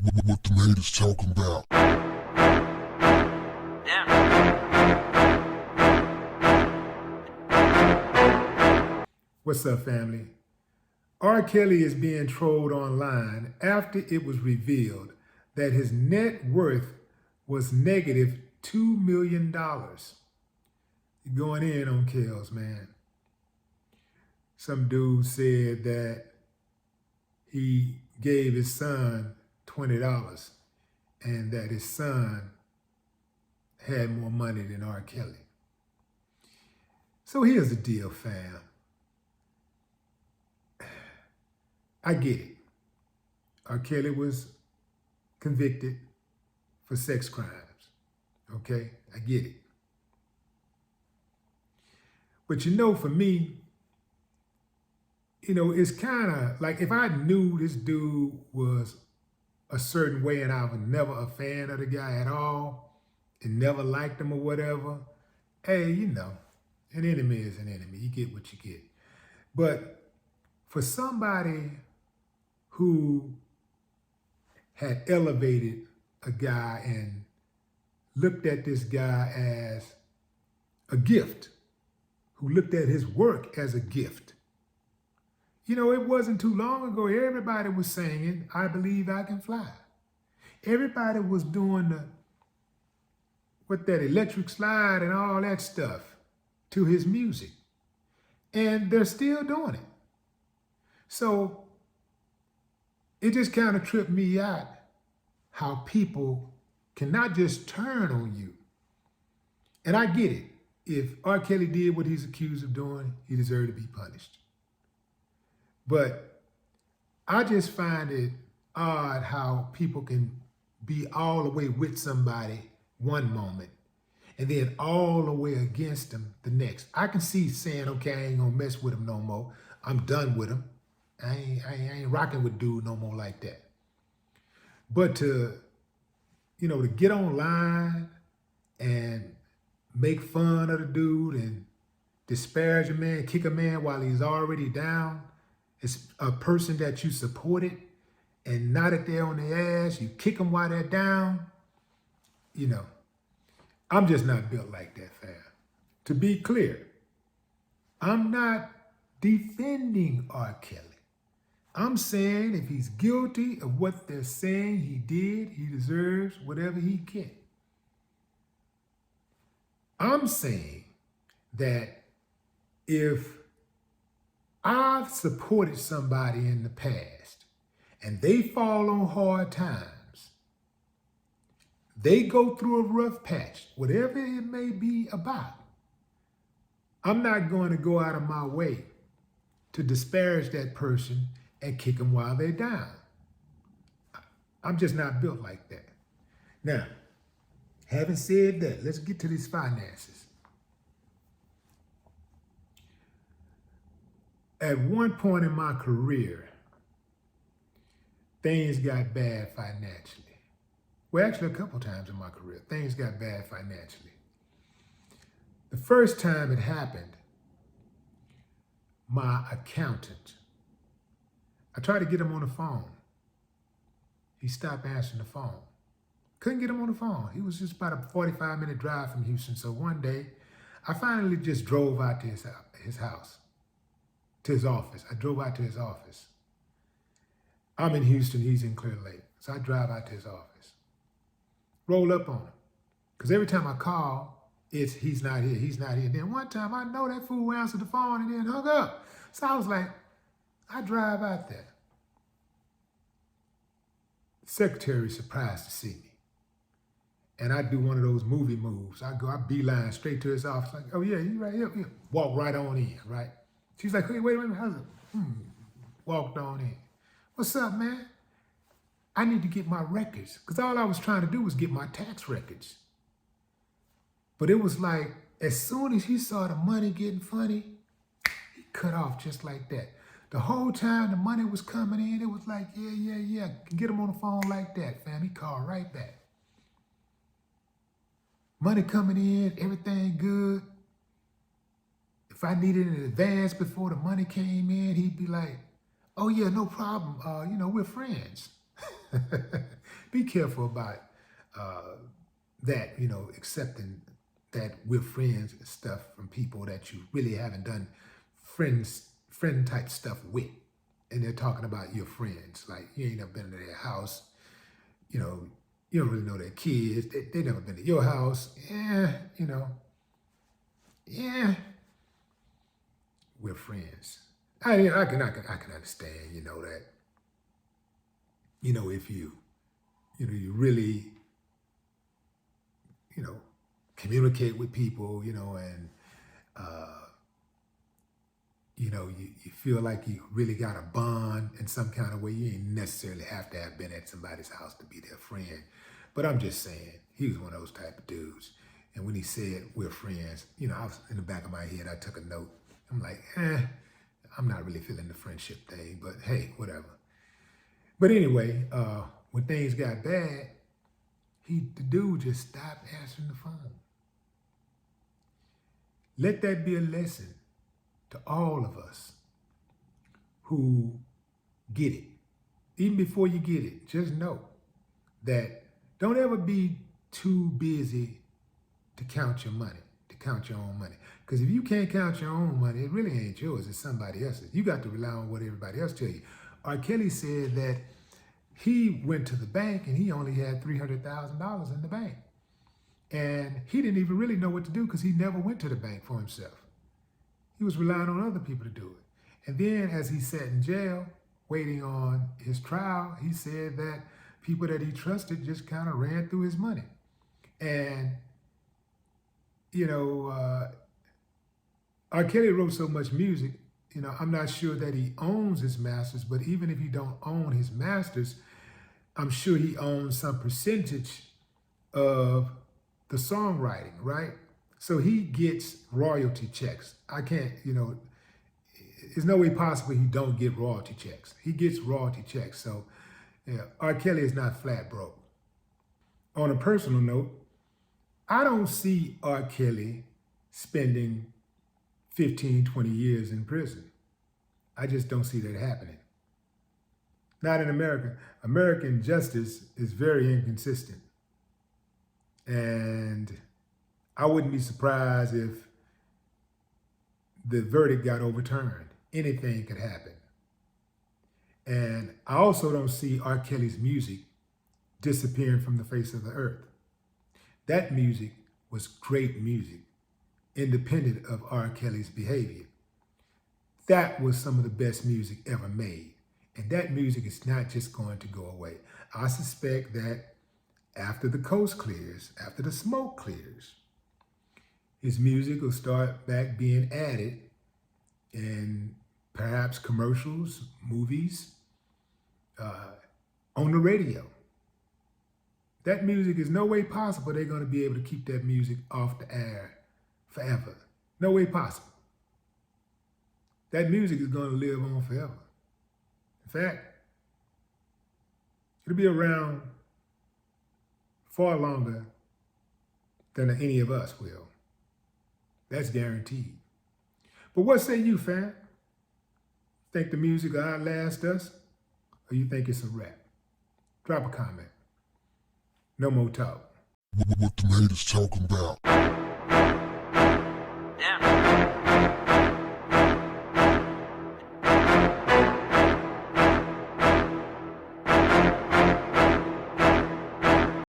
What the haters talking about? What's up, family? R. Kelly is being trolled online after it was revealed that his net worth was negative $2 million. You're going in on Kells, man. Some dude said that he gave his son $20 and that his son had more money than R. Kelly. So here's the deal, fam. I get it. R. Kelly was convicted for sex crimes. Okay, I get it. But for me, it's kind of like if I knew this dude was a certain way and I was never a fan of the guy at all and never liked him or whatever, hey, an enemy is an enemy. You get what you get. But for somebody who had elevated a guy and looked at this guy as a gift, who looked at his work as a gift. It wasn't too long ago, everybody was singing, "I Believe I Can Fly." Everybody was doing that electric slide and all that stuff to his music. And they're still doing it. So it just kind of tripped me out how people cannot just turn on you. And I get it. If R. Kelly did what he's accused of doing, he deserved to be punished. But I just find it odd how people can be all the way with somebody one moment and then all the way against them the next. I can see saying, okay, I ain't gonna mess with him no more. I'm done with him. I ain't rocking with dude no more like that. But to get online and make fun of the dude and disparage a man, kick a man while he's already down, it's a person that you supported and not at there on their ass, you kick them while they're down, I'm just not built like that, fam. To be clear, I'm not defending R. Kelly. I'm saying if he's guilty of what they're saying he did, he deserves whatever he gets. I'm saying that if I've supported somebody in the past and they fall on hard times, they go through a rough patch, whatever it may be about, I'm not going to go out of my way to disparage that person and kick them while they're down. I'm just not built like that. Now, having said that, let's get to these finances. At one point in my career, things got bad financially. Well, actually a couple times in my career, things got bad financially. The first time it happened, my accountant, I tried to get him on the phone. He stopped answering the phone. Couldn't get him on the phone. He was just about a 45-minute drive from Houston. So one day, I finally just drove out to his house, to his office. I drove out to his office. I'm in Houston, he's in Clear Lake. So I drive out to his office. Roll up on him. Because every time I call, it's he's not here, he's not here. Then one time I know that fool answered the phone and then hung up. So I was like, I drive out there. The secretary surprised to see me. And I do one of those movie moves. I beeline straight to his office, like, oh yeah, you right here. Walk right on in, right? She's like, hey, wait a minute, how's it? Walked on in. What's up, man? I need to get my records. Because all I was trying to do was get my tax records. But it was like, as soon as he saw the money getting funny, he cut off just like that. The whole time the money was coming in, it was like, yeah. Get him on the phone like that, fam. He called right back. Money coming in, everything good. If I needed an advance before the money came in, he'd be like, oh yeah, no problem. We're friends. be careful about that, accepting that we're friends and stuff from people that you really haven't done friend type stuff with. And they're talking about your friends. Like, you ain't never been to their house. You don't really know their kids. They never been to your house. Yeah, we're friends. I can understand, that, if you really, communicate with people, and, you feel like you really got a bond in some kind of way. You ain't necessarily have to have been at somebody's house to be their friend. But I'm just saying, he was one of those type of dudes. And when he said we're friends, I was in the back of my head, I took a note. I'm like, I'm not really feeling the friendship thing, but hey, whatever. But anyway, when things got bad, the dude just stopped answering the phone. Let that be a lesson to all of us who get it. Even before you get it, just know that don't ever be too busy to count your money, to count your own money. Because if you can't count your own money, it really ain't yours, it's somebody else's. You got to rely on what everybody else tell you. R. Kelly said that he went to the bank and he only had $300,000 in the bank. And he didn't even really know what to do because he never went to the bank for himself. He was relying on other people to do it. And then as he sat in jail, waiting on his trial, he said that people that he trusted just kind of ran through his money. And, R. Kelly wrote so much music, I'm not sure that he owns his masters, but even if he don't own his masters, I'm sure he owns some percentage of the songwriting, right? So he gets royalty checks. I can't, there's no way possible he don't get royalty checks. He gets royalty checks. So R. Kelly is not flat broke. On a personal note, I don't see R. Kelly spending 15, 20 years in prison. I just don't see that happening. Not in America. American justice is very inconsistent. And I wouldn't be surprised if the verdict got overturned. Anything could happen. And I also don't see R. Kelly's music disappearing from the face of the earth. That music was great music, independent of R. Kelly's behavior. That was some of the best music ever made. And that music is not just going to go away. I suspect that after the coast clears, after the smoke clears, his music will start back being added in perhaps commercials, movies, on the radio. That music is no way possible they're going to be able to keep that music off the air forever. No way possible. That music is going to live on forever. In fact, it'll be around far longer than any of us will. That's guaranteed. But what say you, fam? Think the music will outlast us? Or you think it's a wrap? Drop a comment. No more talk. What the haters talking about? Yeah.